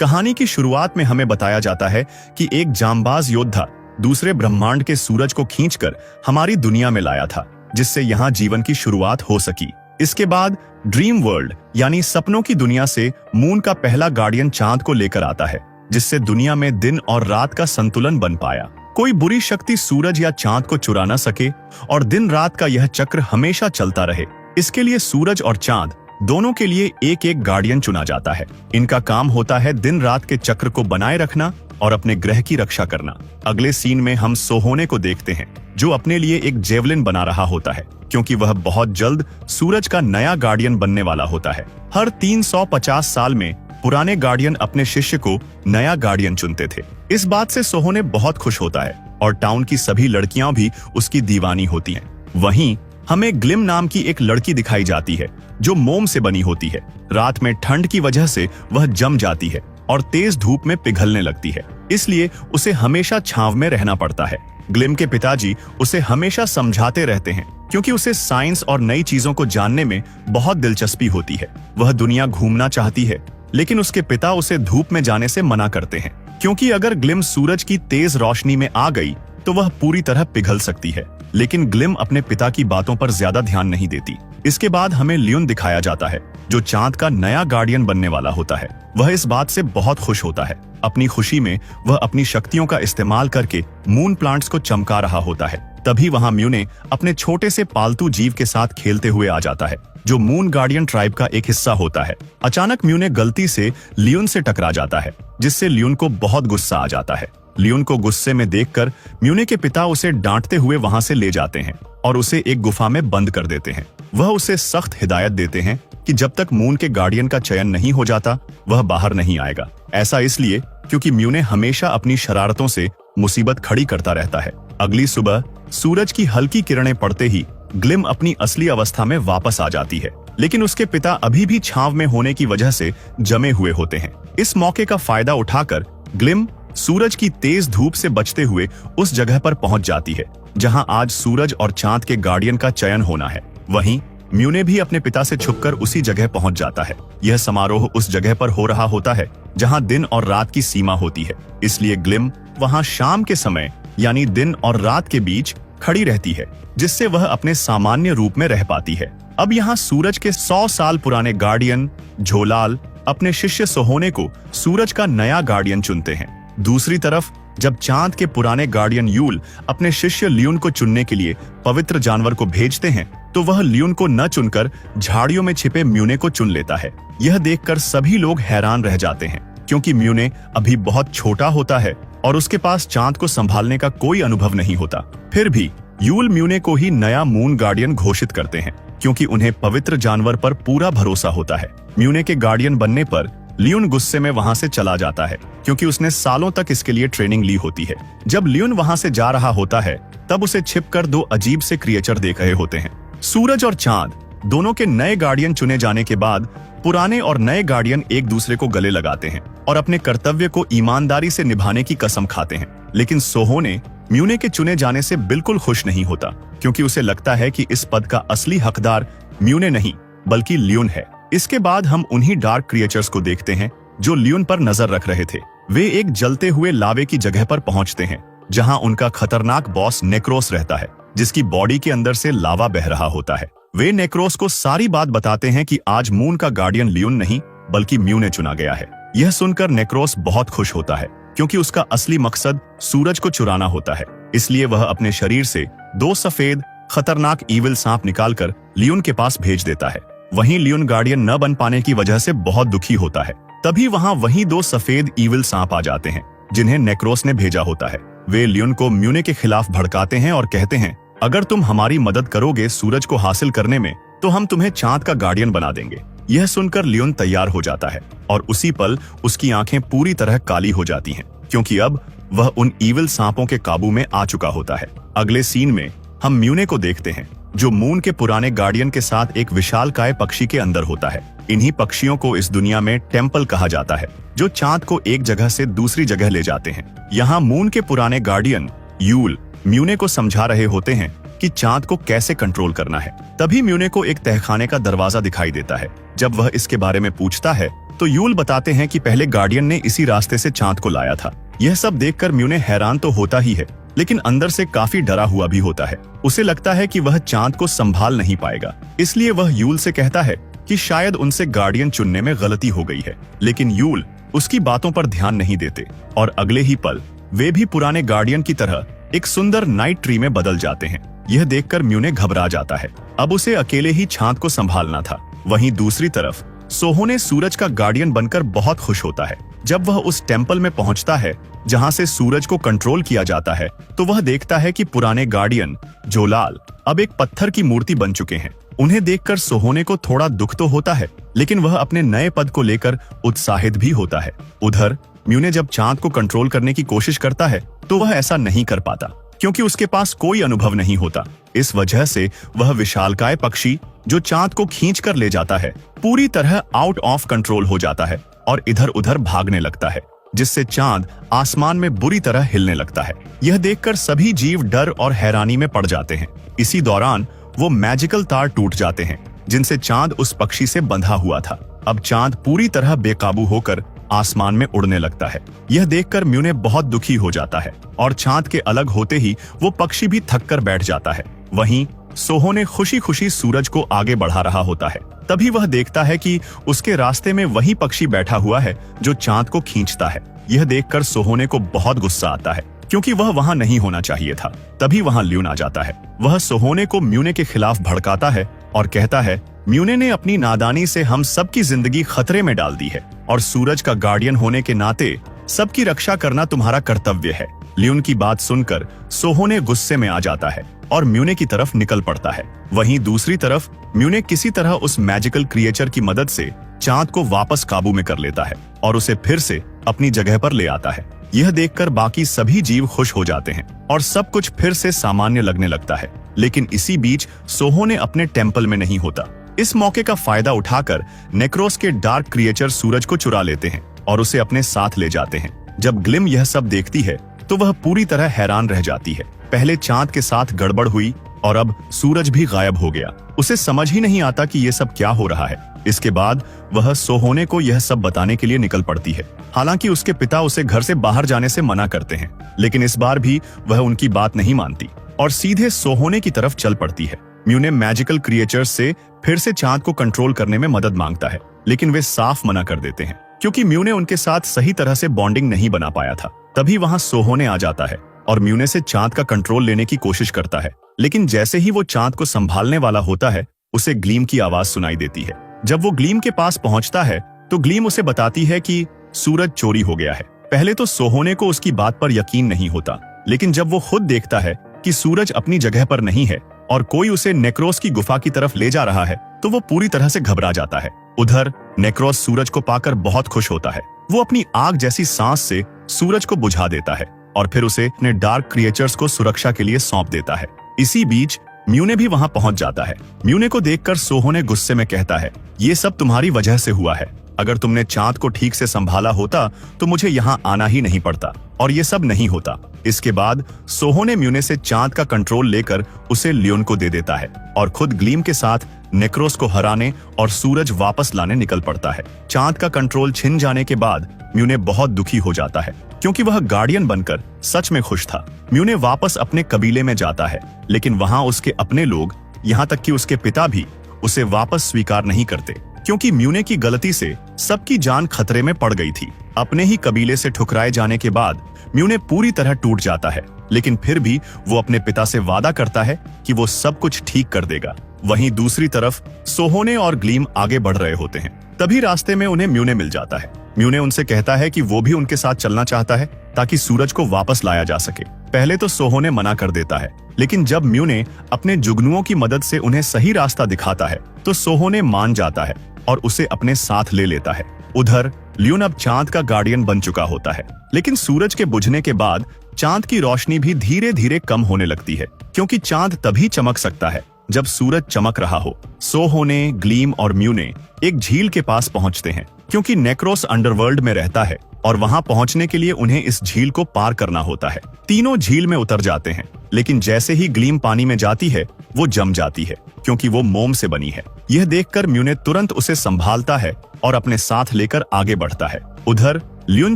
कहानी की शुरुआत में हमें बताया जाता है कि एक जांबाज योद्धा दूसरे ब्रह्मांड के सूरज को खींचकर हमारी दुनिया में लाया था, जिससे यहाँ जीवन की शुरुआत हो सकी। इसके बाद ड्रीम वर्ल्ड यानी सपनों की दुनिया से मून का पहला गार्डियन चांद को लेकर आता है, जिससे दुनिया में दिन और रात का संतुलन बन पाया। कोई बुरी शक्ति सूरज या चांद को चुरा न सके और दिन रात का यह चक्र हमेशा चलता रहे। इसके लिए सूरज और चांद दोनों के लिए एक एक गार्डियन चुना जाता है। इनका काम होता है दिन रात के चक्र को बनाए रखना और अपने ग्रह की रक्षा करना। अगले सीन में हम सोहोने को देखते हैं, जो अपने लिए एक जेवलिन बना रहा होता है, क्योंकि वह बहुत जल्द सूरज का नया गार्डियन बनने वाला होता है। हर 350 साल में पुराने गार्डियन अपने शिष्य को नया गार्डियन चुनते थे। इस बात से सोहोने बहुत खुश होता है और टाउन की सभी लड़कियां भी उसकी दीवानी होती हैं। वहीं हमें ग्लिम नाम की एक लड़की दिखाई जाती है, जो मोम से बनी होती है। रात में ठंड की वजह से वह जम जाती है और तेज धूप में पिघलने लगती है, इसलिए उसे हमेशा छांव में रहना पड़ता है। ग्लिम के पिताजी उसे हमेशा समझाते रहते हैं, क्योंकि उसे साइंस और नई चीजों को जानने में बहुत दिलचस्पी होती है। वह दुनिया घूमना चाहती है, लेकिन उसके पिता उसे धूप में जाने से मना करते हैं, क्योंकि अगर ग्लिम सूरज की तेज रोशनी में आ गई तो वह पूरी तरह पिघल सकती है। लेकिन ग्लिम अपने पिता की बातों पर ज्यादा ध्यान नहीं देती। इसके बाद हमें लियोन दिखाया जाता है, जो चांद का नया गार्डियन बनने वाला होता है। वह इस बात से बहुत खुश होता है। अपनी खुशी में वह अपनी शक्तियों का इस्तेमाल करके मून प्लांट्स को चमका रहा होता है। तभी वहां म्यूने अपने छोटे से पालतू जीव के साथ खेलते हुए आ जाता है, जो मून गार्डियन ट्राइब का एक हिस्सा होता है। अचानक म्यूने गलती से लियोन से टकरा जाता है, जिससे लियोन को बहुत गुस्सा आ जाता है। लियोन को गुस्से में देखकर म्यूने के पिता उसे डांटते हुए वहां से ले जाते हैं और उसे एक गुफा में बंद कर देते हैं। वह उसे सख्त हिदायत देते हैं कि जब तक मून के गार्डियन का चयन नहीं हो जाता वह बाहर नहीं आएगा। ऐसा इसलिए क्योंकि म्यूने हमेशा अपनी शरारतों से मुसीबत खड़ी करता रहता है। अगली सुबह सूरज की हल्की किरणें पड़ते ही ग्लिम अपनी असली अवस्था में वापस आ जाती है, लेकिन उसके पिता अभी भी छांव में होने की वजह से जमे हुए होते हैं। इस मौके का फायदा उठाकर ग्लिम सूरज की तेज धूप से बचते हुए उस जगह पर पहुंच जाती है, जहां आज सूरज और चांद के गार्डियन का चयन होना है। वहीं म्यूने भी अपने पिता से छुपकर उसी जगह पहुंच जाता है। यह समारोह उस जगह पर हो रहा होता है जहां दिन और रात की सीमा होती है, इसलिए ग्लिम वहां शाम के समय यानी दिन और रात के बीच खड़ी रहती है, जिससे वह अपने सामान्य रूप में रह पाती है। अब यहाँ सूरज के 100 साल पुराने गार्डियन झोलाल अपने शिष्य सोहोने को सूरज का नया गार्डियन चुनते हैं। दूसरी तरफ जब चांद के पुराने गार्डियन यूल अपने शिष्य लियोन को चुनने के लिए पवित्र जानवर को भेजते हैं, तो वह लियोन को न चुनकर झाड़ियों में छिपे म्यूने को चुन लेता है। यह देखकर सभी लोग हैरान रह जाते हैं, क्योंकि म्यूने अभी बहुत छोटा होता है और उसके पास चांद को संभालने का कोई अनुभव नहीं होता। फिर भी यूल म्यूने को ही नया मून गार्डियन घोषित करते हैं, क्योंकि उन्हें पवित्र जानवर पर पूरा भरोसा होता है। म्यूने के गार्डियन बनने पर लियोन गुस्से में वहां से चला जाता है, क्योंकि उसने सालों तक इसके लिए ट्रेनिंग ली होती है। जब लियोन वहां से जा रहा होता है, तब उसे छिपकर दो अजीब से क्रिएचर देख रहे होते हैं। सूरज और चांद दोनों के नए गार्डियन चुने जाने के बाद पुराने और नए गार्डियन एक दूसरे को गले लगाते हैं और अपने कर्तव्य को ईमानदारी से निभाने की कसम खाते हैं। लेकिन सोहोने म्यूने के चुने जाने से बिल्कुल खुश नहीं होता, क्योंकि उसे लगता है कि इस पद का असली हकदार म्यूने नहीं बल्कि लियोन है। इसके बाद हम उन्हीं डार्क क्रिएचर्स को देखते हैं जो लियोन पर नजर रख रहे थे। वे एक जलते हुए लावे की जगह पर पहुंचते हैं, जहां उनका खतरनाक बॉस नेक्रोस रहता है, जिसकी बॉडी के अंदर से लावा बह रहा होता है। वे नेक्रोस को सारी बात बताते हैं कि आज मून का गार्डियन लियोन नहीं बल्कि म्यूने चुना गया है। यह सुनकर नेक्रोस बहुत खुश होता है, क्योंकि उसका असली मकसद सूरज को चुराना होता है। इसलिए वह अपने शरीर से 2 सफेद खतरनाक ईविल सांप निकालकर लियोन के पास भेज देता है। वहीं लियोन गार्डियन न बन पाने की वजह से बहुत दुखी होता है। तभी वहां वही 2 सफेद ईविल सांप आ जाते हैं, जिन्हें नेक्रोस ने भेजा होता है। वे लियोन को म्यूने के खिलाफ भड़काते हैं और कहते हैं, अगर तुम हमारी मदद करोगे सूरज को हासिल करने में, तो हम तुम्हें चांद का गार्डियन बना देंगे। यह सुनकर लियोन तैयार हो जाता है और उसी पल उसकी आंखें पूरी तरह काली हो जाती हैं, क्योंकि अब वह उन ईविल सांपों के काबू में आ चुका होता है। अगले सीन में हम म्यूने को देखते हैं, जो मून के पुराने गार्डियन के साथ एक विशालकाय पक्षी के अंदर होता है। इन्हीं पक्षियों को इस दुनिया में टेम्पल कहा जाता है, जो चांद को एक जगह से दूसरी जगह ले जाते हैं। यहाँ मून के पुराने गार्डियन यूल म्यूने को समझा रहे होते हैं कि चांद को कैसे कंट्रोल करना है। तभी म्यूने को एक तहखाने का दरवाजा दिखाई देता है। जब वह इसके बारे में पूछता है, तो यूल बताते हैं कि पहले गार्डियन ने इसी रास्ते से चांद को लाया था। यह सब देखकर म्यूने हैरान तो होता ही है, लेकिन अंदर से काफी डरा हुआ भी होता है। उसे लगता है कि वह चांद को संभाल नहीं पाएगा, इसलिए वह यूल से कहता है कि शायद उनसे गार्डियन चुनने में गलती हो गई है। लेकिन यूल उसकी बातों पर ध्यान नहीं देते और अगले ही पल वे भी पुराने गार्डियन की तरह एक सुंदर नाइट ट्री में बदल जाते हैं। यह देखकर म्यूने घबरा जाता है। अब उसे अकेले ही चांद को संभालना था। वहीं दूसरी तरफ सोहोने सूरज का गार्डियन बनकर बहुत खुश होता है। जब वह उस टेम्पल में पहुंचता है जहां से सूरज को कंट्रोल किया जाता है, तो वह देखता है कि पुराने गार्डियन जोलाल अब एक पत्थर की मूर्ति बन चुके हैं। उन्हें देखकर सोहोने को थोड़ा दुख तो होता है, लेकिन वह अपने नए पद को लेकर उत्साहित भी होता है। उधर म्यूने जब चांद को कंट्रोल करने की कोशिश करता है तो वह ऐसा नहीं कर पाता, क्योंकि उसके पास कोई अनुभव नहीं होता। इस वजह से वह विशालकाय पक्षी जो चांद को खींच कर ले जाता है पूरी तरह आउट ऑफ कंट्रोल हो जाता है और इधर उधर भागने लगता है, जिससे चांद आसमान में बुरी तरह हिलने लगता है। यह देखकर सभी जीव डर और हैरानी में पड़ जाते हैं। इसी दौरान वो मैजिकल तार टूट जाते हैं जिनसे चांद उस पक्षी से बंधा हुआ था। अब चांद पूरी तरह बेकाबू होकर आसमान में उड़ने लगता है। यह देखकर म्यूने बहुत दुखी हो जाता है और चांद के अलग होते ही वो पक्षी भी थक कर बैठ जाता है। वहीं सोहोने खुशी खुशी सूरज को आगे बढ़ा रहा होता है। तभी वह देखता है कि उसके रास्ते में वही पक्षी बैठा हुआ है जो चांद को खींचता है। यह देखकर सोहोने को बहुत गुस्सा आता है, क्योंकि वह वहां नहीं होना चाहिए था। तभी वहां ल्यून आ जाता है। वह सोहोने को म्यूने के खिलाफ भड़काता है और कहता है, म्यूने ने अपनी नादानी से हम सबकी जिंदगी खतरे में डाल दी है और सूरज का गार्डियन होने के नाते सबकी रक्षा करना तुम्हारा कर्तव्य है। ल्यून की बात सुनकर सोहोने गुस्से में आ जाता है और म्यूने की तरफ निकल पड़ता है। वहीं दूसरी तरफ म्यूने किसी तरह उस मैजिकल क्रिएचर की मदद से चांद को वापस काबू में कर लेता है और उसे फिर से अपनी जगह पर ले आता है। यह देखकर बाकी सभी जीव खुश हो जाते हैं और सब कुछ फिर से सामान्य लगने लगता है। लेकिन इसी बीच सोहोने अपने टेम्पल में नहीं होता। इस मौके का फायदा उठाकर नेक्रोस के डार्क क्रिएचर सूरज को चुरा लेते हैं और उसे अपने साथ ले जाते हैं। जब ग्लिम यह सब देखती है तो वह पूरी तरह हैरान रह जाती है। पहले चांद के साथ गड़बड़ हुई और अब सूरज भी गायब हो गया। उसे समझ ही नहीं आता कि ये सब क्या हो रहा है। इसके बाद वह सोहोने को यह सब बताने के लिए निकल पड़ती है। हालांकि उसके पिता उसे घर से बाहर जाने से मना करते हैं, लेकिन इस बार भी वह उनकी बात नहीं मानती और सीधे सोहोने की तरफ चल पड़ती है। म्यूने मैजिकल क्रिएचर्स से फिर से चांद को कंट्रोल करने में मदद मांगता है, लेकिन वे साफ मना कर देते हैं, क्योंकि म्यूने उनके साथ सही तरह से बॉन्डिंग नहीं बना पाया था। तभी वहां सोहोने आ जाता है और म्यूने से चांद का कंट्रोल लेने की कोशिश करता है, लेकिन जैसे ही वो चांद को संभालने वाला होता है, उसे ग्लीम की आवाज सुनाई देती है। जब वो ग्लीम के पास पहुंचता है तो ग्लीम उसे बताती है कि सूरज चोरी हो गया है। पहले तो सोहोने को उसकी बात पर यकीन नहीं होता, लेकिन जब वो खुद देखता है कि सूरज अपनी जगह पर नहीं है और कोई उसे नेक्रोस की गुफा की तरफ ले जा रहा है, तो वो पूरी तरह से घबरा जाता है। उधर नेक्रोस सूरज को पाकर बहुत खुश होता है। वो अपनी आग जैसी सांस से सूरज को बुझा देता है और फिर उसे अपने डार्क क्रिएचर्स को सुरक्षा के लिए सौंप देता है। इसी बीच म्यूने भी वहां पहुंच जाता है। म्यूने को देखकर सोहोने गुस्से में कहता है, ये सब तुम्हारी वजह से हुआ है। अगर तुमने चांद को ठीक से संभाला होता तो मुझे यहाँ आना ही नहीं पड़ता और ये सब नहीं होता। इसके बाद सोहोने म्यूने से चांद का कंट्रोल लेकर उसे ल्यून को दे देता है और खुद ग्लीम के साथ नेक्रोस को हराने और सूरज वापस लाने निकल पड़ता है। चांद का कंट्रोल छिन जाने के बाद म्यूने बहुत दुखी हो जाता है, क्योंकि वह गार्डियन बनकर सच में खुश था। म्यूने वापस अपने कबीले में जाता है, लेकिन वहां उसके अपने लोग, यहाँ तक कि उसके पिता भी उसे वापस स्वीकार नहीं करते, क्योंकि म्यूने की गलती से सबकी जान खतरे में पड़ गई थी। अपने ही कबीले से ठुकराए जाने के बाद म्यूने पूरी तरह टूट जाता है, लेकिन फिर भी वो अपने पिता से वादा करता है कि वो सब कुछ ठीक कर देगा। वहीं दूसरी तरफ सोहोने और ग्लीम आगे बढ़ रहे होते हैं। तभी रास्ते में उन्हें म्यूने मिल जाता है। म्यूने उनसे कहता है कि वो भी उनके साथ चलना चाहता है ताकि सूरज को वापस लाया जा सके। पहले तो सोहोने मना कर देता है, लेकिन जब म्यूने अपने जुगनुओं की मदद से उन्हें सही रास्ता दिखाता है तो सोहोने मान जाता है और उसे अपने साथ ले लेता है। उधर ल्यून अब चांद का गार्डियन बन चुका होता है, लेकिन सूरज के बुझने के बाद चांद की रोशनी भी धीरे धीरे कम होने लगती है, क्योंकि चांद तभी चमक सकता है जब सूरज चमक रहा हो। सोहोने, ग्लीम और म्यूने एक झील के पास पहुंचते हैं, क्योंकि नेक्रोस अंडरवर्ल्ड में रहता है और वहां पहुंचने के लिए उन्हें इस झील को पार करना होता है। तीनों झील में उतर जाते हैं, लेकिन जैसे ही ग्लीम पानी में जाती है वो जम जाती है, क्योंकि वो मोम से बनी है। यह देखकर म्यूने तुरंत उसे संभालता है और अपने साथ लेकर आगे बढ़ता है। उधर ल्यून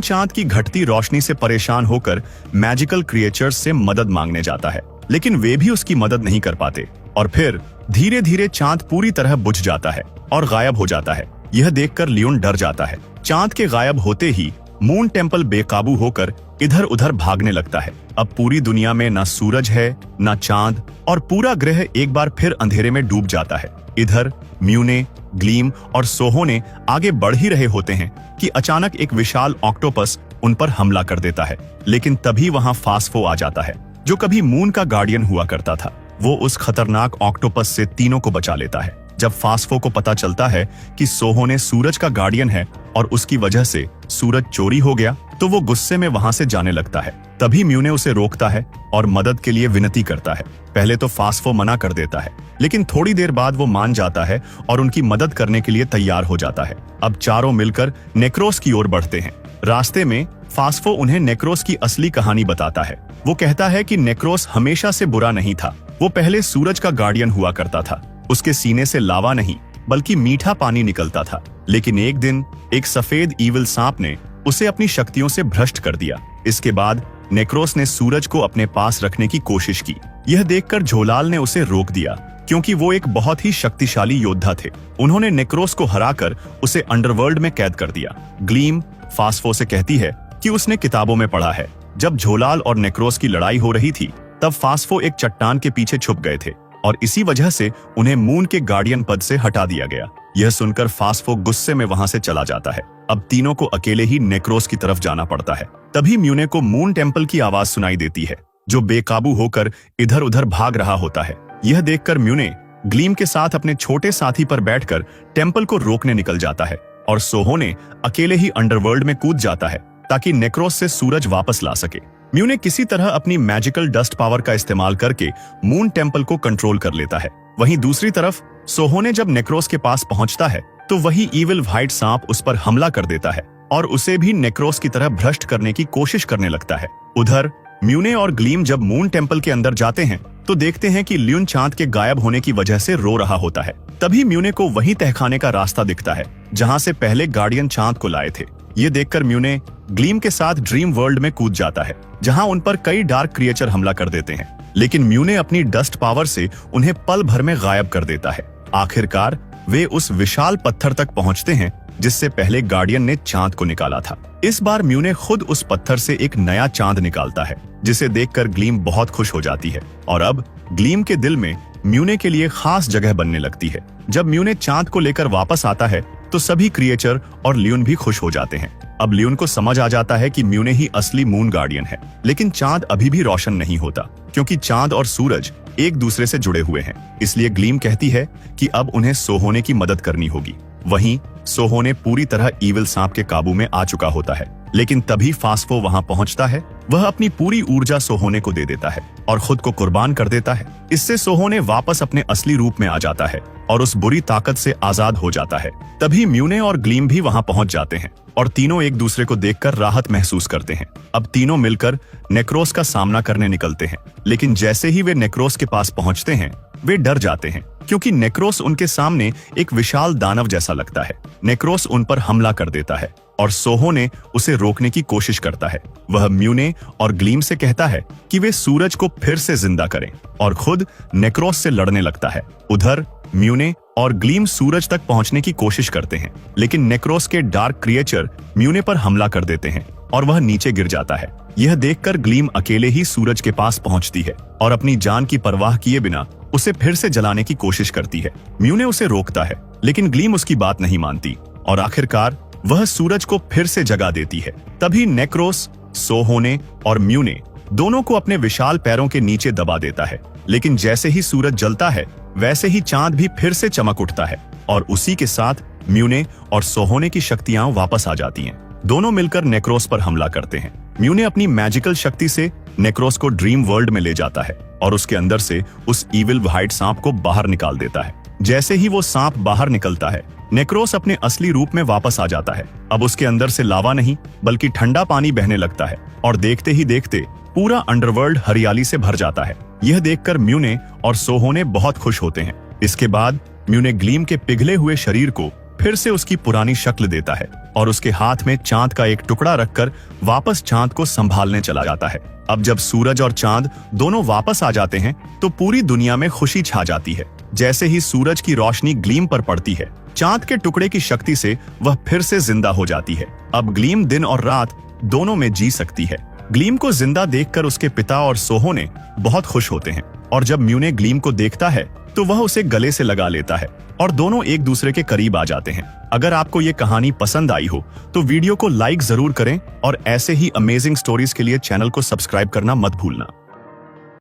चांद की घटती रोशनी से परेशान होकर मैजिकल क्रिएचर्स से मदद मांगने जाता है, लेकिन वे भी उसकी मदद नहीं कर पाते और फिर धीरे धीरे चांद पूरी तरह बुझ जाता है और गायब हो जाता है। यह देखकर ल्यून डर जाता है। चांद के गायब होते ही मून टेम्पल बेकाबू होकर इधर उधर भागने लगता है। अब पूरी दुनिया में ना सूरज है ना चांद और पूरा ग्रह एक बार फिर अंधेरे में डूब जाता है। इधर म्यूने, ग्लीम और सोहो ने आगे बढ़ ही रहे होते हैं कि अचानक एक विशाल ऑक्टोपस उन पर हमला कर देता है। लेकिन तभी वहां फास्फो आ जाता है, जो कभी मून का गार्डियन हुआ करता था। वो उस खतरनाक ऑक्टोपस से तीनों को बचा लेता है। जब फास्फो को पता चलता है कि सोहो ने सूरज का गार्डियन है और उसकी वजह से सूरज चोरी हो गया, तो वो गुस्से में वहां से जाने लगता है। तभी म्यूने उसे रोकता है और मदद के लिए विनती करता है। पहले तो फास्फो मना कर देता है, लेकिन थोड़ी देर बाद वो मान जाता है और उनकी मदद करने के लिए तैयार हो जाता है। अब चारों मिलकर नेक्रोस की ओर बढ़ते हैं। रास्ते में फास्फो उन्हें नेक्रोस की असली कहानी बताता है। वो कहता है कि नेक्रोस हमेशा से बुरा नहीं था। वो पहले सूरज का गार्डियन हुआ करता था। उसके सीने से लावा नहीं बल्कि मीठा पानी निकलता था। लेकिन एक दिन एक सफेद ईविल सांप ने उसे अपनी शक्तियों से भ्रष्ट कर दिया। इसके बाद नेक्रोस ने सूरज को अपने पास रखने की कोशिश की। यह देखकर झोलाल ने उसे रोक दिया, क्योंकि वो एक बहुत ही शक्तिशाली योद्धा थे। उन्होंने नेक्रोस को हराकर उसे अंडरवर्ल्ड में कैद कर दिया। ग्लीम फास्फो से कहती है कि उसने किताबों में पढ़ा है, जब झोलाल और नेक्रोस की लड़ाई हो रही थी तब फास्फो एक चट्टान के पीछे छुप गए थे और इसी वजह से उन्हें मून के गार्डियन पद से हटा दिया गया। यह सुनकर फास्फो गुस्से में वहां से चला जाता है। अब तीनों को अकेले ही नेक्रोस की तरफ जाना पड़ता है। तभी म्यूने को मून टेम्पल की आवाज सुनाई देती है, जो बेकाबू होकर इधर उधर भाग रहा होता है। यह देखकर म्यूने ग्लीम के साथ अपने छोटे साथी पर बैठकर टेम्पल को रोकने निकल जाता है और सोहो ने अकेले ही अंडरवर्ल्ड में कूद जाता है ताकि नेक्रोस से सूरज वापस ला सके। म्यूने किसी तरह अपनी मैजिकल डस्ट पावर का इस्तेमाल करके मून टेम्पल को कंट्रोल कर लेता है। वहीं दूसरी तरफ सोहो ने जब नेक्रोस के पास पहुंचता है तो वही ईविल व्हाइट सांप उस पर हमला कर देता है और उसे भी नेक्रोस की तरह भ्रष्ट करने की कोशिश करने लगता है। उधर म्यूने और ग्लीम जब मून टेम्पल के अंदर जाते हैं तो देखते हैं कि ल्यून चांद के गायब होने की वजह से रो रहा होता है। तभी म्यूने को वही तहखाने का रास्ता दिखता है जहां से पहले गार्डियन चांद को लाए थे। ये देखकर म्यूने ग्लीम के साथ ड्रीम वर्ल्ड में कूद जाता है, जहां उन पर कई डार्क क्रिएचर हमला कर देते हैं। लेकिन म्यूने अपनी डस्ट पावर से उन्हें पल भर में गायब कर देता है। आखिरकार वे उस विशाल पत्थर तक पहुंचते हैं जिससे पहले गार्डियन ने चांद को निकाला था। इस बार म्यूने खुद उस पत्थर से एक नया चांद निकालता है, जिसे देखकर ग्लीम बहुत खुश हो जाती है और अब ग्लीम के दिल में म्यूने के लिए खास जगह बनने लगती है। जब म्यूने चांद को लेकर वापस आता है तो सभी क्रिएचर और ल्यून भी खुश हो जाते हैं। अब ल्यून को समझ आ जाता है कि म्यूने ही असली मून गार्डियन है। लेकिन चांद अभी भी रोशन नहीं होता, क्योंकि चांद और सूरज एक दूसरे से जुड़े हुए हैं। इसलिए ग्लीम कहती है कि अब उन्हें सोहोने की मदद करनी होगी। वहीं सोहोने पूरी तरह ईविल सांप के काबू में आ चुका होता है। लेकिन तभी फास्फो वहां पहुंचता है। वह अपनी पूरी ऊर्जा सोहोने को दे देता है और खुद को कुर्बान कर देता है। इससे सोहोने वापस अपने असली रूप में आ जाता है और उस बुरी ताकत से आजाद हो जाता है। तभी म्यूने और ग्लीम भी वहां पहुंच जाते हैं और तीनों एक दूसरे को देखकर राहत महसूस करते हैं। अब तीनों मिलकर नेक्रोस का सामना करने निकलते हैं। लेकिन जैसे ही वे नेक्रोस के पास पहुंचते हैं वे डर जाते हैं, क्योंकि नेक्रोस उनके सामने एक विशाल दानव जैसा लगता है। नेक्रोस उन पर हमला कर देता है और सोहो ने उसे रोकने की कोशिश करता है। वह म्यूने और ग्लीम से कहता है कि वे सूरज को फिर से जिंदा करें और खुद नेक्रोस से लड़ने लगता है। उधर म्यूने और ग्लीम सूरज तक पहुंचने की कोशिश करते हैं, लेकिन नेक्रोस के डार्क क्रिएचर म्यूने पर हमला कर देते हैं और वह नीचे गिर जाता है। यह देखकर ग्लीम अकेले ही सूरज के पास पहुंचती है और अपनी जान की परवाह किए बिना उसे फिर से जलाने की कोशिश करती है। म्यूने उसे रोकता है, लेकिन ग्लीम उसकी बात नहीं मानती और आखिरकार वह सूरज को फिर से जगा देती है। तभी नेक्रोस सोहोने और म्यूने दोनों को अपने विशाल पैरों के नीचे दबा देता है। लेकिन जैसे ही सूरज जलता है वैसे ही चांद भी फिर से चमक उठता है और उसी के साथ म्यूने और सोहोने की शक्तियां वापस आ जाती हैं। दोनों मिलकर नेक्रोस पर हमला करते हैं। म्यूने अपनी मैजिकल शक्ति से नेक्रोस को ड्रीम वर्ल्ड में ले जाता है और उसके अंदर से उस ईविल व्हाइट सांप को बाहर निकाल देता है। जैसे ही वो सांप बाहर निकलता है नेक्रोस अपने असली रूप में वापस आ जाता है। अब उसके अंदर से लावा नहीं बल्कि ठंडा पानी बहने लगता है और देखते ही देखते पूरा अंडरवर्ल्ड हरियाली से भर जाता है। यह देखकर म्यूने और सोहोने बहुत खुश होते हैं। इसके बाद म्यूने ग्लीम के पिघले हुए शरीर को फिर से उसकी पुरानी शक्ल देता है और उसके हाथ में चांद का एक टुकड़ा रखकर वापस चांद को संभालने चला जाता है। अब जब सूरज और चांद दोनों वापस आ जाते हैं तो पूरी दुनिया में खुशी छा जाती है। जैसे ही सूरज की रोशनी ग्लीम पर पड़ती है, चांद के टुकड़े की शक्ति से वह फिर से जिंदा हो जाती है। अब ग्लीम दिन और रात दोनों में जी सकती है। ग्लीम को जिंदा देखकर उसके पिता और सोहोने बहुत खुश होते हैं और जब म्यूने ग्लीम को देखता है तो वह उसे गले से लगा लेता है और दोनों एक दूसरे के करीब आ जाते हैं। अगर आपको ये कहानी पसंद आई हो तो वीडियो को लाइक जरूर करें और ऐसे ही अमेजिंग स्टोरीज के लिए चैनल को सब्सक्राइब करना मत भूलना।